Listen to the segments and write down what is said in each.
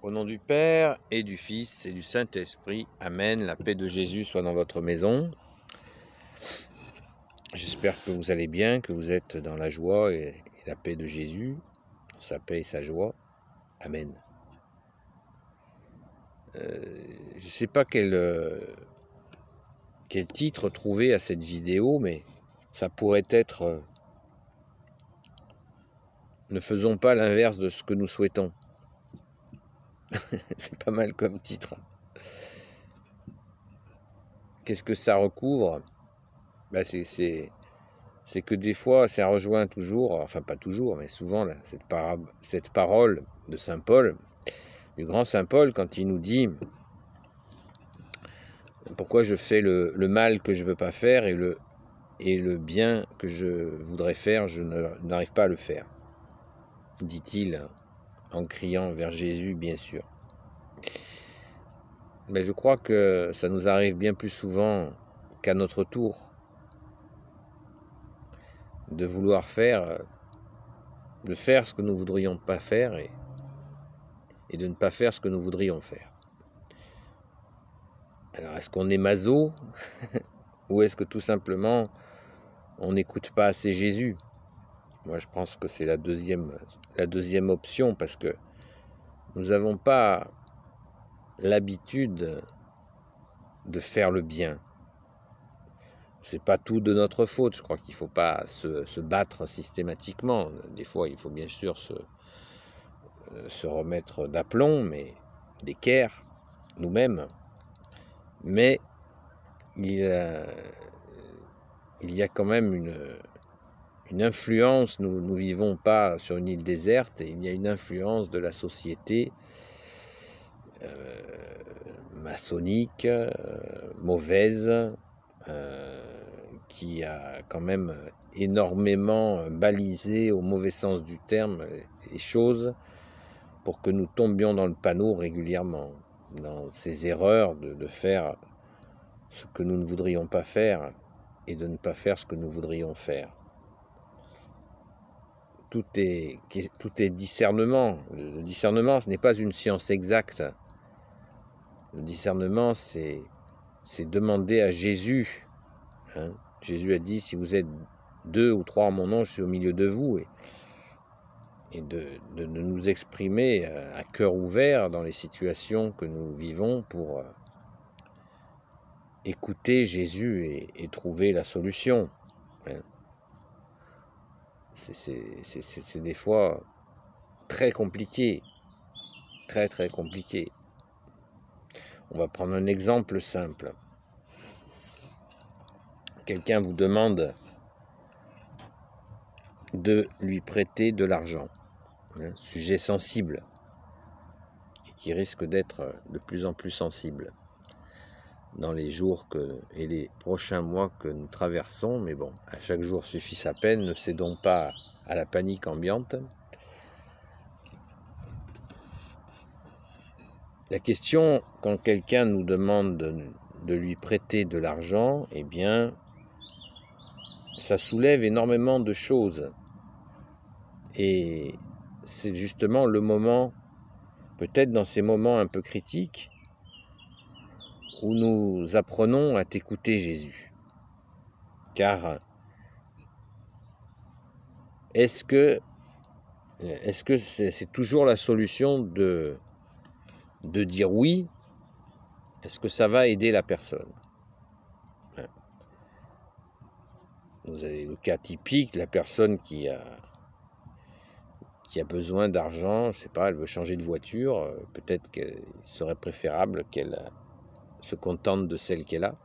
Au nom du Père et du Fils et du Saint-Esprit, Amen. La paix de Jésus soit dans votre maison. J'espère que vous allez bien, que vous êtes dans la joie et la paix de Jésus, sa paix et sa joie. Amen. Je ne sais pas quel titre trouver à cette vidéo, mais ça pourrait être ne faisons pas l'inverse de ce que nous souhaitons. C'est pas mal comme titre. Qu'est-ce que ça recouvre? C'est que des fois, ça rejoint toujours, enfin pas toujours, mais souvent, là, cette parole de Saint Paul, du grand Saint Paul, quand il nous dit « Pourquoi je fais le mal que je ne veux pas faire et le bien que je voudrais faire, je n'arrive pas à le faire », dit-il en criant vers Jésus, bien sûr. Mais je crois que ça nous arrive bien plus souvent qu'à notre tour de vouloir faire ce que nous ne voudrions pas faire et de ne pas faire ce que nous voudrions faire. Alors, est-ce qu'on est maso ou est-ce que tout simplement on n'écoute pas assez Jésus? Moi, je pense que c'est la deuxième option, parce que nous n'avons pas l'habitude de faire le bien. C'est pas tout de notre faute. Je crois qu'il ne faut pas se battre systématiquement. Des fois, il faut bien sûr se remettre d'aplomb, mais d'équerre, nous-mêmes. Mais il y a quand même une influence. Nous ne vivons pas sur une île déserte, et il y a une influence de la société maçonnique, mauvaise, qui a quand même énormément balisé, au mauvais sens du terme, les choses pour que nous tombions dans le panneau régulièrement, dans ces erreurs de faire ce que nous ne voudrions pas faire et de ne pas faire ce que nous voudrions faire. Tout est discernement. Le discernement, ce n'est pas une science exacte. Le discernement, c'est demander à Jésus. Jésus a dit, si vous êtes 2 ou 3 en mon nom, je suis au milieu de vous. Et de nous exprimer à cœur ouvert dans les situations que nous vivons pour écouter Jésus et trouver la solution. C'est des fois très compliqué, très très compliqué. On va prendre un exemple simple. Quelqu'un vous demande de lui prêter de l'argent, sujet sensible, et qui risque d'être de plus en plus sensible dans les jours et les prochains mois que nous traversons. Mais bon, à chaque jour suffit sa peine, ne cédons pas à la panique ambiante. La question, quand quelqu'un nous demande de lui prêter de l'argent, eh bien, ça soulève énormément de choses. Et c'est justement le moment, peut-être dans ces moments un peu critiques, où nous apprenons à t'écouter, Jésus. Car est-ce que c'est toujours la solution de dire oui? Est-ce que ça va aider la personne? Vous avez le cas typique, la personne qui a besoin d'argent, je ne sais pas, elle veut changer de voiture, peut-être qu'il serait préférable qu'elle se contente de celle qu'elle a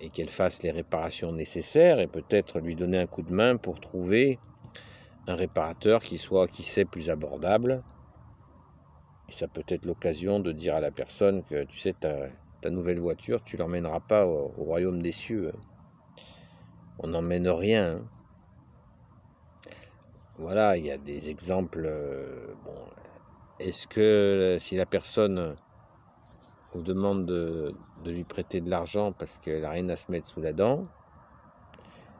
et qu'elle fasse les réparations nécessaires, et peut-être lui donner un coup de main pour trouver un réparateur qui soit, qui sait, plus abordable. Et ça peut être l'occasion de dire à la personne que, tu sais, ta nouvelle voiture, tu ne l'emmèneras pas au royaume des cieux. On n'emmène rien. Voilà, il y a des exemples. Bon, est-ce que si la personne vous demande de lui prêter de l'argent parce qu'elle n'a rien à se mettre sous la dent,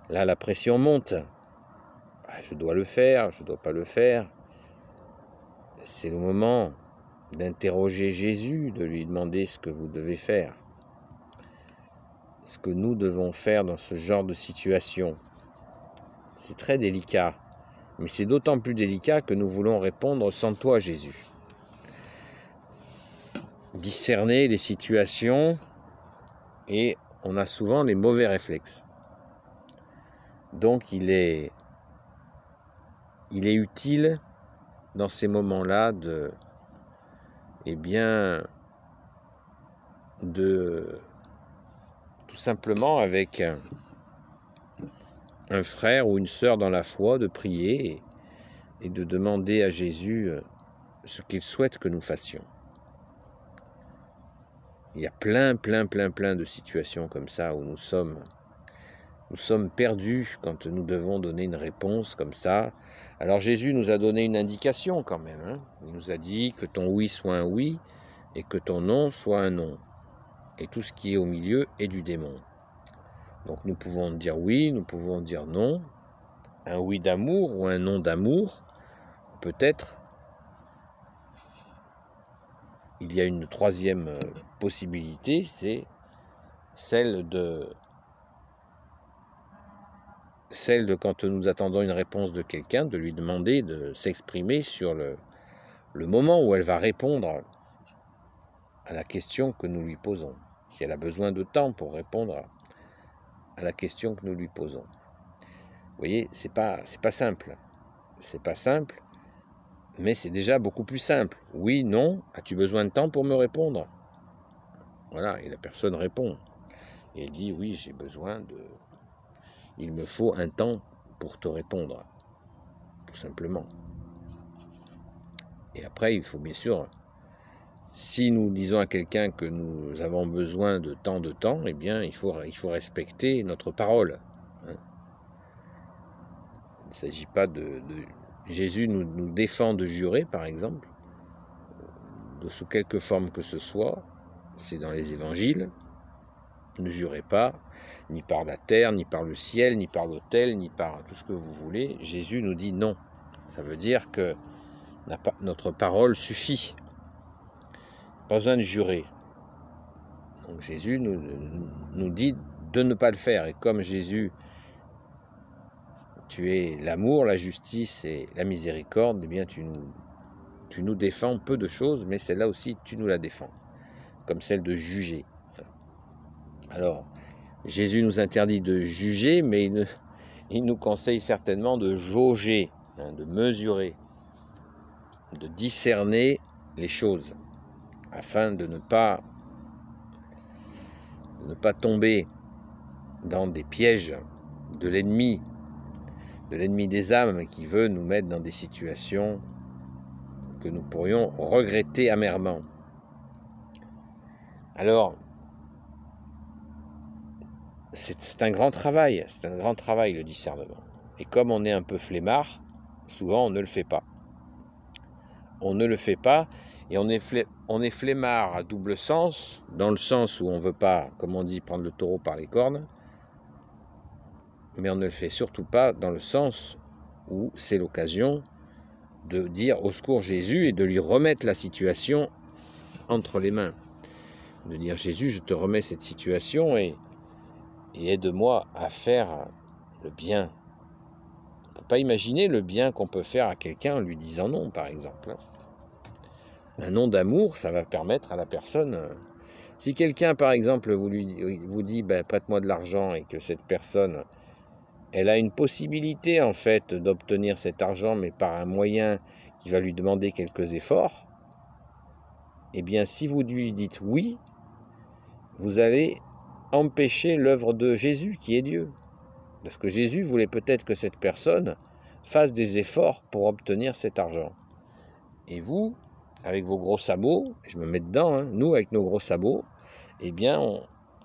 là la pression monte. Je dois le faire, je ne dois pas le faire. C'est le moment d'interroger Jésus, de lui demander ce que vous devez faire, ce que nous devons faire dans ce genre de situation. C'est très délicat, mais c'est d'autant plus délicat que nous voulons répondre sans toi, Jésus. Discerner les situations, et on a souvent les mauvais réflexes. Donc il est utile dans ces moments-là de tout simplement avec un frère ou une sœur dans la foi, de prier et de demander à Jésus ce qu'il souhaite que nous fassions. Il y a plein de situations comme ça où nous sommes perdus quand nous devons donner une réponse comme ça. Alors Jésus nous a donné une indication quand même, hein. Il nous a dit que ton oui soit un oui et que ton non soit un non. Et tout ce qui est au milieu est du démon. Donc nous pouvons dire oui, nous pouvons dire non, un oui d'amour ou un non d'amour. Peut-être il y a une troisième possibilité, c'est celle de quand nous attendons une réponse de quelqu'un, de lui demander de s'exprimer sur le moment où elle va répondre à la question que nous lui posons. Si elle a besoin de temps pour répondre à la question que nous lui posons. Vous voyez, c'est pas simple. C'est pas simple, mais c'est déjà beaucoup plus simple. Oui, non, as-tu besoin de temps pour me répondre? Voilà, et la personne répond. Et elle dit, oui, j'ai besoin de... Il me faut un temps pour te répondre, tout simplement. Et après, il faut bien sûr, si nous disons à quelqu'un que nous avons besoin de tant de temps, eh bien, il faut respecter notre parole. Hein. Il ne s'agit pas de... Jésus nous défend de jurer, par exemple, sous quelque forme que ce soit. C'est dans les évangiles. Ne jurez pas, ni par la terre, ni par le ciel, ni par l'autel, ni par tout ce que vous voulez. Jésus nous dit non. Ça veut dire que notre parole suffit. Pas besoin de jurer. Donc Jésus nous dit de ne pas le faire. Et comme Jésus, tu es l'amour, la justice et la miséricorde, eh bien tu nous défends peu de choses, mais celle-là aussi, tu nous la défends. Comme celle de juger. Alors, Jésus nous interdit de juger, mais il nous conseille certainement de jauger, hein, de mesurer, de discerner les choses, afin de ne pas tomber dans des pièges de l'ennemi des âmes qui veut nous mettre dans des situations que nous pourrions regretter amèrement. Alors, c'est un grand travail, le discernement. Et comme on est un peu flemmard, souvent on ne le fait pas. On ne le fait pas, et on est flemmard à double sens, dans le sens où on ne veut pas, comme on dit, prendre le taureau par les cornes, mais on ne le fait surtout pas dans le sens où c'est l'occasion de dire au secours Jésus et de lui remettre la situation entre les mains. De dire Jésus, je te remets cette situation et aide-moi à faire le bien. On ne peut pas imaginer le bien qu'on peut faire à quelqu'un en lui disant non, par exemple. Un non d'amour, ça va permettre à la personne... Si quelqu'un, par exemple, vous dit ben, prête-moi de l'argent et que cette personne, elle a une possibilité, en fait, d'obtenir cet argent, mais par un moyen qui va lui demander quelques efforts, eh bien, si vous lui dites oui, vous allez empêcher l'œuvre de Jésus, qui est Dieu. Parce que Jésus voulait peut-être que cette personne fasse des efforts pour obtenir cet argent. Et vous, avec vos gros sabots, je me mets dedans, hein, nous avec nos gros sabots, eh bien,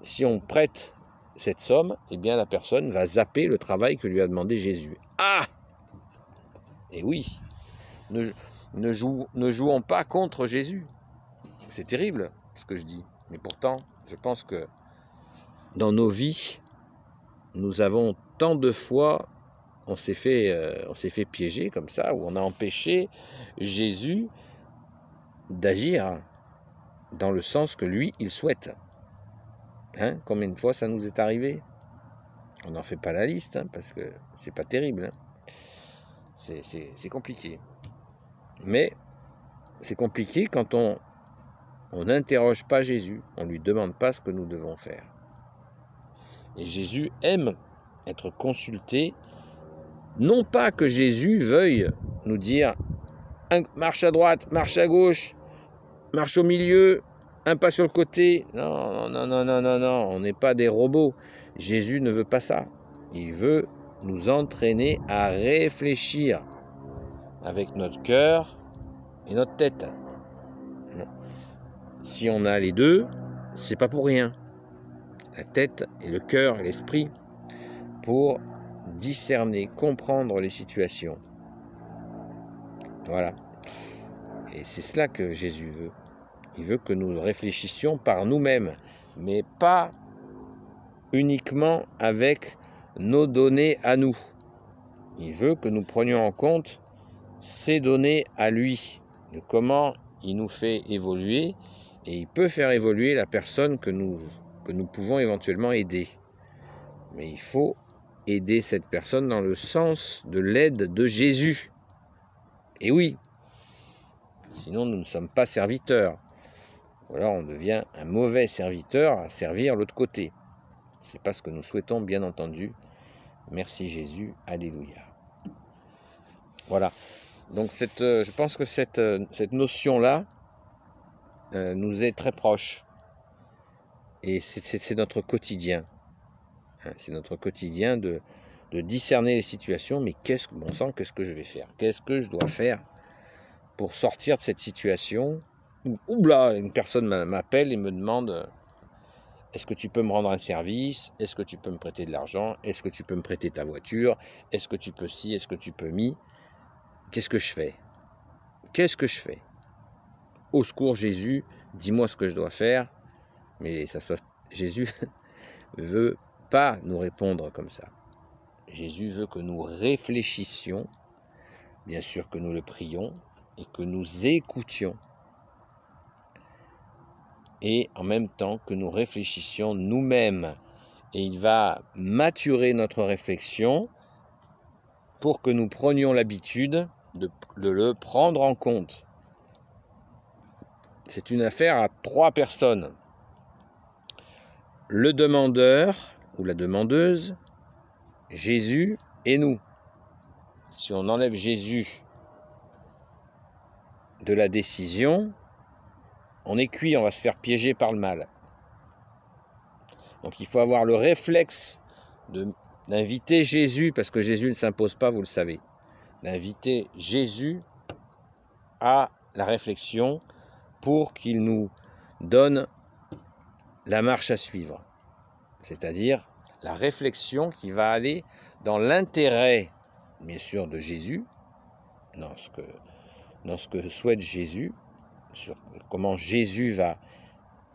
si on prête cette somme, eh bien la personne va zapper le travail que lui a demandé Jésus. Ah! Et oui, ne jouons pas contre Jésus. C'est terrible ce que je dis, mais pourtant, je pense que dans nos vies, nous avons tant de fois, on s'est fait piéger comme ça, où on a empêché Jésus d'agir dans le sens que lui, il souhaite. Hein, combien de fois ça nous est arrivé? On n'en fait pas la liste, hein, parce que c'est pas terrible. Hein. C'est compliqué. Mais c'est compliqué quand on n'interroge pas Jésus, on ne lui demande pas ce que nous devons faire. Et Jésus aime être consulté, non pas que Jésus veuille nous dire marche à droite, marche à gauche, marche au milieu, un pas sur le côté. Non, non, non, non, non, non, on n'est pas des robots. Jésus ne veut pas ça. Il veut nous entraîner à réfléchir avec notre cœur et notre tête. Si on a les deux, c'est pas pour rien. La tête et le cœur et l'esprit pour discerner, comprendre les situations. Voilà. Et c'est cela que Jésus veut. Il veut que nous réfléchissions par nous-mêmes, mais pas uniquement avec nos données à nous. Il veut que nous prenions en compte ces données à lui, de comment il nous fait évoluer, et il peut faire évoluer la personne que nous pouvons éventuellement aider. Mais il faut aider cette personne dans le sens de l'aide de Jésus. Et oui, sinon nous ne sommes pas serviteurs. Ou alors on devient un mauvais serviteur à servir l'autre côté. Ce n'est pas ce que nous souhaitons, bien entendu. Merci Jésus, alléluia. Voilà. Donc je pense que cette notion-là nous est très proche. Et c'est notre quotidien. C'est notre quotidien de discerner les situations. Mais qu'est-ce que je vais faire? Qu'est-ce que je dois faire pour sortir de cette situation? Ou là, une personne m'appelle et me demande: est-ce que tu peux me rendre un service? Est-ce que tu peux me prêter de l'argent? Est-ce que tu peux me prêter ta voiture? Est-ce que tu peux ci? Est-ce que tu peux mi? Qu'est-ce que je fais? Qu'est-ce que je fais? Au secours Jésus, dis-moi ce que je dois faire. Mais ça se passe. Jésus ne veut pas nous répondre comme ça. Jésus veut que nous réfléchissions, bien sûr que nous le prions, et que nous écoutions. Et en même temps que nous réfléchissions nous-mêmes. Et il va maturer notre réflexion pour que nous prenions l'habitude de le prendre en compte. C'est une affaire à 3 personnes. Le demandeur ou la demandeuse, Jésus et nous. Si on enlève Jésus de la décision, on est cuit, on va se faire piéger par le mal. Donc il faut avoir le réflexe d'inviter Jésus, parce que Jésus ne s'impose pas, vous le savez, d'inviter Jésus à la réflexion pour qu'il nous donne la marche à suivre. C'est-à-dire la réflexion qui va aller dans l'intérêt, bien sûr, de Jésus, dans ce que souhaite Jésus, sur comment Jésus va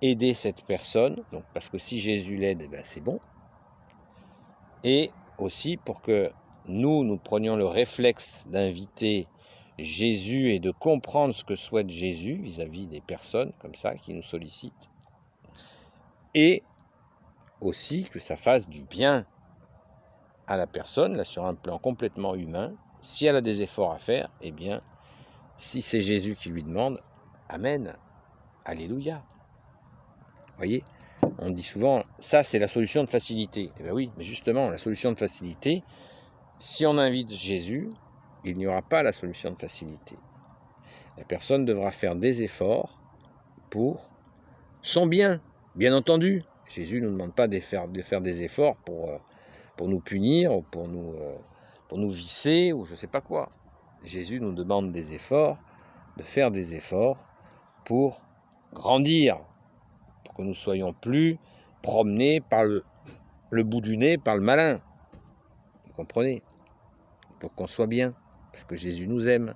aider cette personne, donc parce que si Jésus l'aide, c'est bon, et aussi pour que nous prenions le réflexe d'inviter Jésus et de comprendre ce que souhaite Jésus vis-à-vis des personnes comme ça qui nous sollicitent, et aussi que ça fasse du bien à la personne, là sur un plan complètement humain. Si elle a des efforts à faire, eh bien, si c'est Jésus qui lui demande, amen, alléluia. Vous voyez, on dit souvent, ça c'est la solution de facilité. Eh bien oui, mais justement, la solution de facilité, si on invite Jésus, il n'y aura pas la solution de facilité. La personne devra faire des efforts pour son bien, bien entendu. Jésus ne nous demande pas de faire des efforts pour nous punir ou pour nous visser ou je ne sais pas quoi. Jésus nous demande des efforts, de faire des efforts pour grandir, pour que nous soyons plus promenés par le bout du nez, par le malin. Vous comprenez? Pour qu'on soit bien, parce que Jésus nous aime.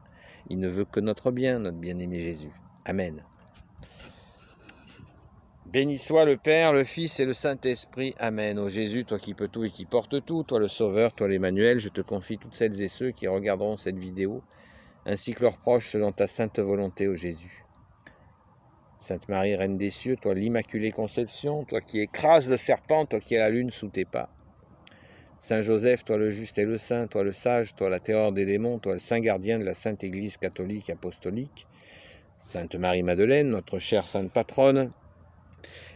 Il ne veut que notre bien, notre bien-aimé Jésus. Amen. Béni soit le Père, le Fils et le Saint-Esprit. Amen. Ô Jésus, toi qui peux tout et qui portes tout, toi le Sauveur, toi l'Emmanuel, je te confie toutes celles et ceux qui regarderont cette vidéo, ainsi que leurs proches selon ta sainte volonté, ô Jésus. Sainte Marie, Reine des cieux, toi l'Immaculée Conception, toi qui écrases le serpent, toi qui as la lune sous tes pas. Saint Joseph, toi le juste et le saint, toi le sage, toi la terreur des démons, toi le saint gardien de la Sainte Église catholique apostolique. Sainte Marie-Madeleine, notre chère sainte patronne.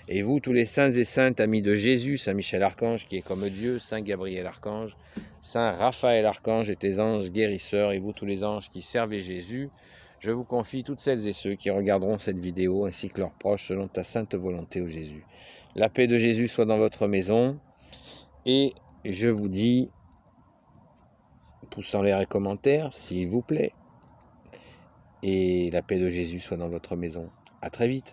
Et vous, tous les saints et saintes amis de Jésus, Saint Michel Archange qui est comme Dieu, Saint Gabriel Archange, Saint Raphaël Archange et tes anges guérisseurs, et vous tous les anges qui servez Jésus, je vous confie toutes celles et ceux qui regarderont cette vidéo ainsi que leurs proches selon ta sainte volonté, ô Jésus. La paix de Jésus soit dans votre maison, et je vous dis, pouce en l'air et commentaires, s'il vous plaît, et la paix de Jésus soit dans votre maison. À très vite.